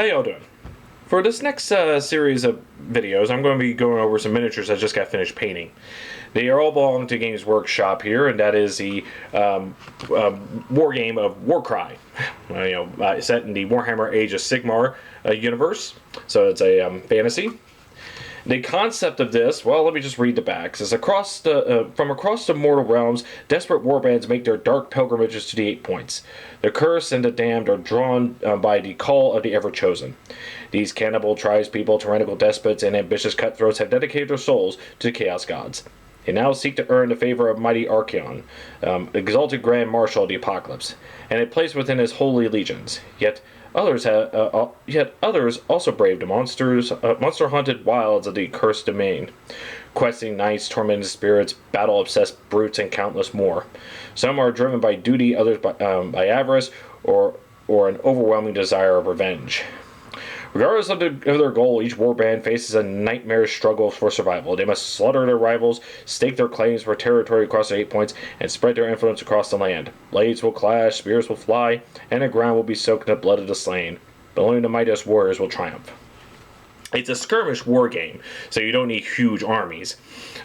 How y'all doing? For this next series of videos, I'm going to be going over some miniatures I just got finished painting. They are all belong to Games Workshop here, and that is the war game of Warcry. Set in the Warhammer Age of Sigmar universe, so it's a fantasy. The concept of this, well, let me just read the back. It says, from across the mortal realms, desperate warbands make their dark pilgrimages to the 8 points. The cursed and the damned are drawn by the call of the ever-chosen. These cannibal tribespeople, tyrannical despots, and ambitious cutthroats have dedicated their souls to the Chaos Gods. They now seek to earn the favor of mighty Archaon, exalted Grand Marshal of the Apocalypse, and a place within his holy legions. Yet others also brave the monster-haunted wilds of the cursed domain. Questing knights, tormented spirits, battle-obsessed brutes, and countless more. Some are driven by duty, others by avarice, or an overwhelming desire of revenge. Regardless of their goal, each warband faces a nightmarish struggle for survival. They must slaughter their rivals, stake their claims for territory across the 8 points, and spread their influence across the land. Blades will clash, spears will fly, and the ground will be soaked in the blood of the slain. But only the mightiest warriors will triumph. It's a skirmish war game, so you don't need huge armies.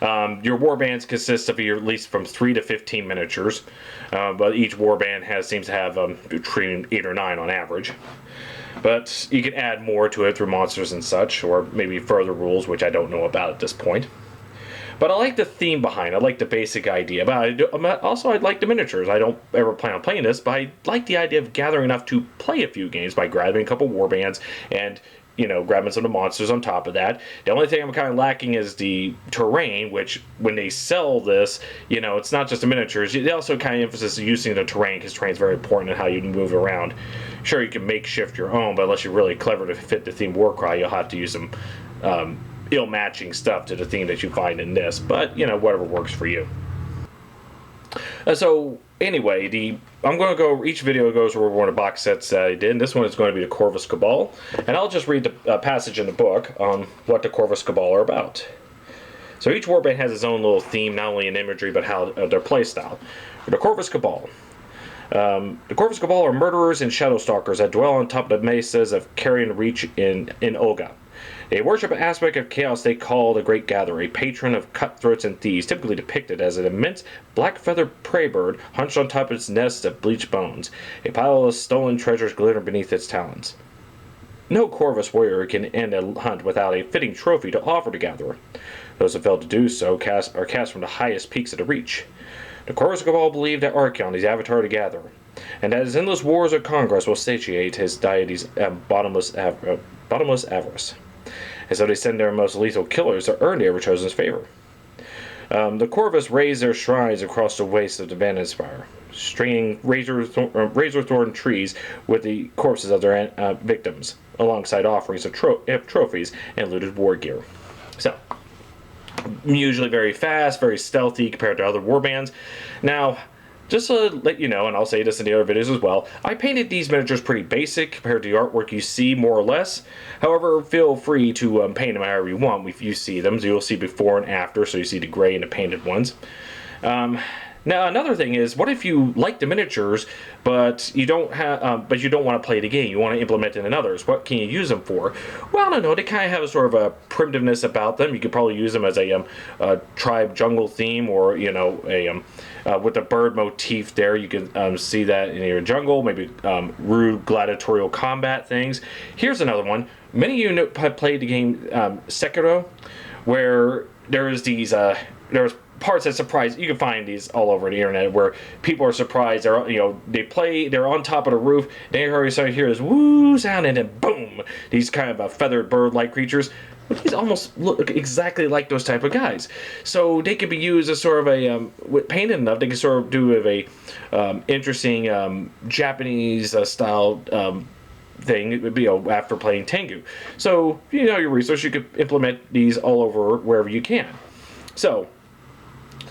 Your warbands consist of at least from 3 to 15 miniatures, but each warband seems to have between 8 or 9 on average. But you can add more to it through monsters and such, or maybe further rules, which I don't know about at this point. But I like the theme behind it. I like the basic idea. But I like the miniatures. I don't ever plan on playing this, but I like the idea of gathering enough to play a few games by grabbing a couple warbands and, grabbing some of the monsters on top of that. The only thing I'm kind of lacking is the terrain, which when they sell this, it's not just the miniatures. They also kind of emphasize using the terrain, because terrain is very important in how you move around. Sure, you can makeshift your own, but unless you're really clever to fit the theme Warcry, you'll have to use some ill-matching stuff to the theme that you find in this. But, whatever works for you. So, anyway, I'm going to go, each video goes over one of the box sets that I did, and this one is going to be the Corvus Cabal. And I'll just read the passage in the book on what the Corvus Cabal are about. So each warband has its own little theme, not only in imagery, but how their playstyle. The Corvus Cabal. The Corvus Cabal are murderers and shadow stalkers that dwell on top of the mesas of Carrion Reach in Olga. They worship an aspect of chaos they call the Great Gatherer, a patron of cutthroats and thieves, typically depicted as an immense black-feathered prey bird hunched on top of its nest of bleached bones. A pile of stolen treasures glitter beneath its talons. No Corvus warrior can end a hunt without a fitting trophy to offer the Gatherer. Those who fail to do so are cast from the highest peaks of the Reach. The Corvus Cabal believe that Archaon is the avatar of the Gatherer, and that his endless wars of conquest will satiate his deity's bottomless avarice. And so they send their most lethal killers to earn the Ever-Chosen's favor. The Corvus raise their shrines across the wastes of the Vantage Spire, stringing razor-thorn trees with the corpses of their victims, alongside offerings of trophies and looted war gear. So, usually very fast, very stealthy compared to other warbands. Now, just to let you know, and I'll say this in the other videos as well, I painted these miniatures pretty basic compared to the artwork you see, more or less. However, feel free to paint them however you want if you see them. So you'll see before and after, so you see the gray and the painted ones. Now, another thing is, what if you like the miniatures, but you don't want to play the game? You want to implement it in others. What can you use them for? Well, I don't know. They kind of have a sort of a primitiveness about them. You could probably use them as a tribe jungle theme, or with the bird motif there. You can see that in your jungle. Maybe rude gladiatorial combat things. Here's another one. Many of you have played the game Sekiro, where there's there's parts that surprise. You can find these all over the internet where people are surprised. They're on top of the roof. They already start to hear this woo sound, and then boom, these kind of feathered bird-like creatures. But these almost look exactly like those type of guys. So they could be used as sort of a painted enough. They can sort of do a interesting Japanese style thing. After playing Tengu. So your research, you could implement these all over wherever you can. So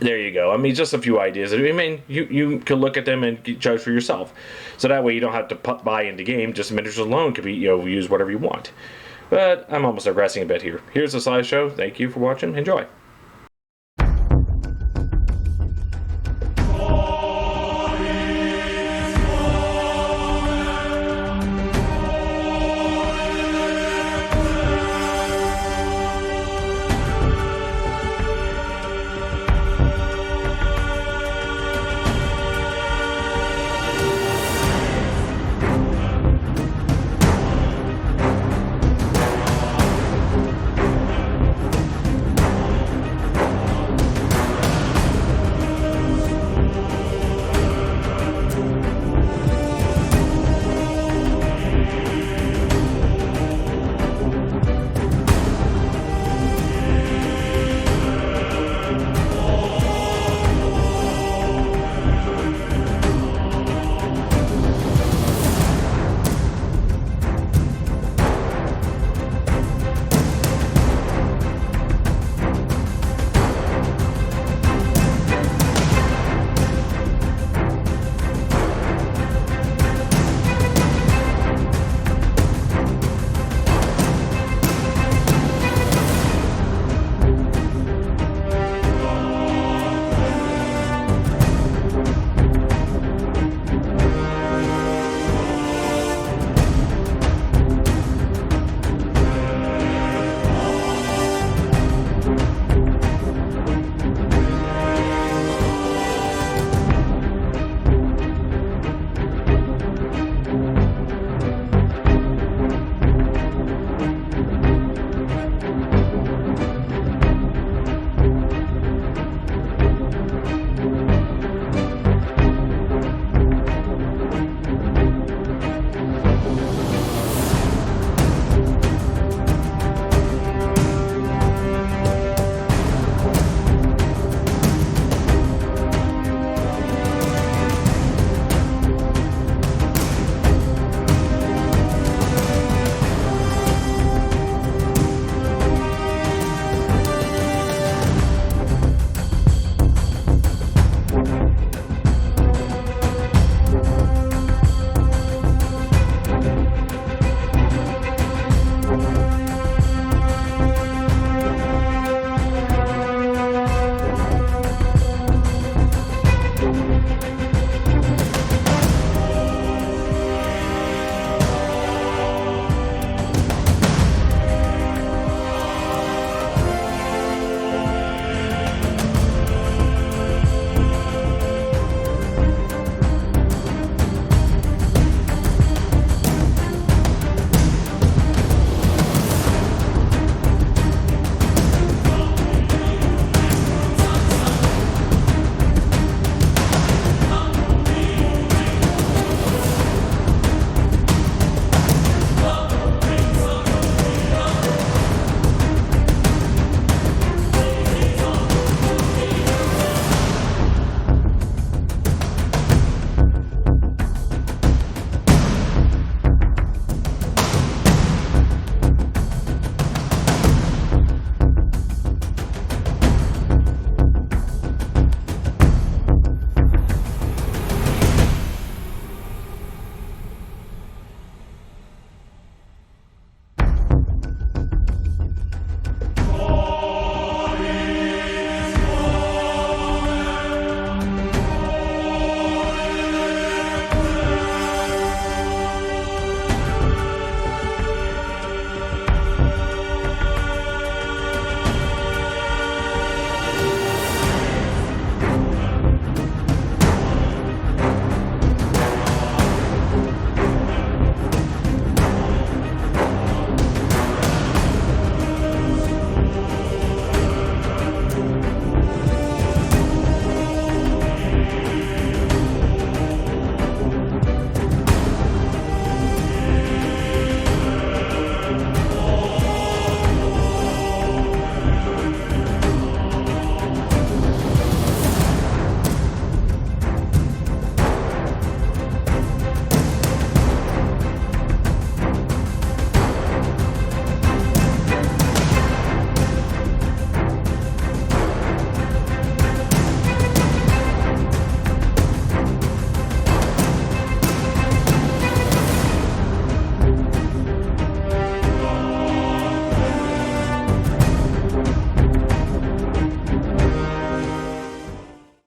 there you go. I mean, just a few ideas. I mean, you can look at them and judge for yourself. So that way you don't have to buy into the game. Just miniatures alone could be, use whatever you want. But I'm almost digressing a bit here. Here's the slideshow. Thank you for watching. Enjoy.